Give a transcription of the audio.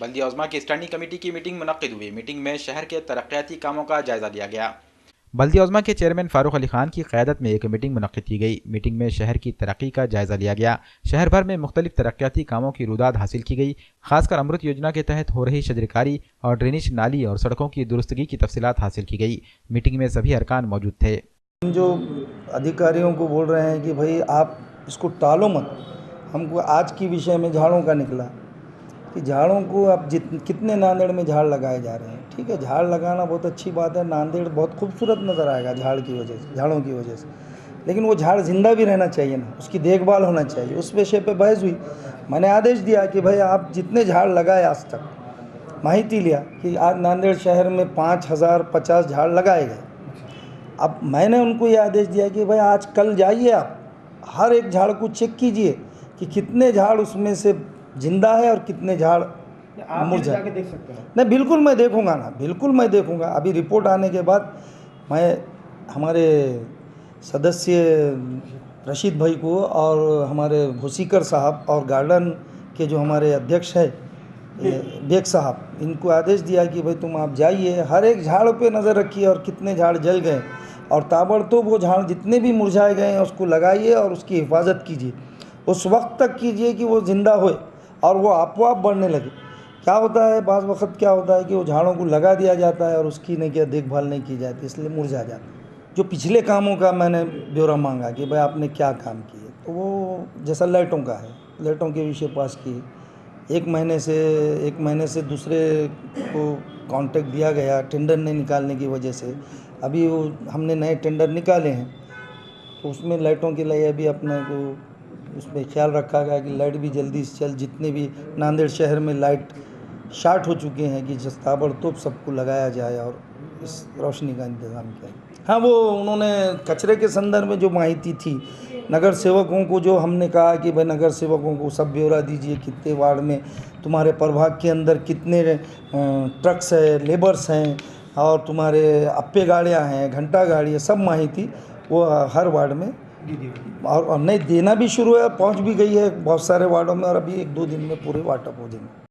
बल्दिया उज़्मा की standing committee की meeting मुनक्किद हुई। मीटिंग में शहर के तरक्याती कामों का जायजा लिया गया। बल्दिया उज़्मा के चेयरमैन फारूक अली खान की क़यादत में एक मीटिंग मुनक्किद की गई। मीटिंग में शहर की तरक्की का जायजा लिया गया। शहर भर में मुख्तलिफ तरक्याती कामों की रुदाद हासिल की गई। खासकर अमृत योजना के तहत हो रही शजरकारी और ड्रेनेज नाली और सड़कों की दुरुस्तगी की तफसीलात हासिल की गई। मीटिंग में सभी अरकान मौजूद थे। जो अधिकारियों को बोल रहे हैं कि भाई आप इसको टालो मत, हमको आज की विषय में झाड़ों का निकला कि झाड़ों को आप कितने नांदेड़ में झाड़ लगाए जा रहे हैं। ठीक है, झाड़ लगाना बहुत अच्छी बात है, नांदेड़ बहुत खूबसूरत नज़र आएगा झाड़ की वजह से, झाड़ों की वजह से, लेकिन वो झाड़ जिंदा भी रहना चाहिए ना, उसकी देखभाल होना चाहिए। उस विषय पे बहस हुई। मैंने आदेश दिया कि भाई आप जितने झाड़ लगाए आज तक, माहिती लिया कि आज नांदेड़ शहर में 5050 झाड़ लगाए गए। अब मैंने उनको ये आदेश दिया कि भाई आज कल जाइए, आप हर एक झाड़ को चेक कीजिए कि कितने झाड़ उसमें से जिंदा है और कितने झाड़ मुरझा। जाके देख सकते हैं? नहीं, बिल्कुल मैं देखूंगा ना, बिल्कुल मैं देखूंगा। अभी रिपोर्ट आने के बाद मैं हमारे सदस्य रशीद भाई को और हमारे भूसीकर साहब और गार्डन के जो हमारे अध्यक्ष हैं बेग साहब, इनको आदेश दिया कि भाई तुम आप जाइए, हर एक झाड़ पे नज़र रखिए और कितने झाड़ जल गए, और ताबड़तोड़ वो झाड़ जितने भी मुरझाए गए हैं उसको लगाइए और उसकी हिफाजत कीजिए। उस वक्त तक कीजिए कि वो ज़िंदा होए और वो आपो आप बढ़ने लगे। क्या होता है, बाज़ वक़्त क्या होता है कि वो झाड़ों को लगा दिया जाता है और उसकी नहीं क्या देखभाल नहीं की जाती, इसलिए मुरझा जाता है। जो पिछले कामों का मैंने ब्यौरा मांगा कि भाई आपने क्या काम किए, तो वो जैसा लाइटों का है, लाइटों के विषय पास किए। एक महीने से दूसरे को कॉन्ट्रैक्ट दिया गया, टेंडर नहीं निकालने की वजह से अभी वो हमने नए टेंडर निकाले हैं, तो उसमें लाइटों के लिए अभी अपने को उसमें ख्याल रखा गया कि लाइट भी जल्दी से जल्द, जितने भी नांदेड़ शहर में लाइट शार्ट हो चुके हैं कि जिस ताबड़तोड़ सबको लगाया जाए और इस रोशनी का इंतज़ाम किया। हाँ, वो उन्होंने कचरे के संदर्भ में जो माहिती थी, नगर सेवकों को जो हमने कहा कि भाई नगर सेवकों को सब ब्यौरा दीजिए, कितने वार्ड में तुम्हारे प्रभाग के अंदर कितने ट्रक्स है, लेबर्स हैं और तुम्हारे अप्पे गाड़ियाँ हैं, घंटा गाड़ी है, सब माहिती वो हर वार्ड में और नहीं देना भी शुरू है, पहुंच भी गई है बहुत सारे वार्डों में, और अभी 1-2 दिन में पूरे वाटअप हो जाएंगे।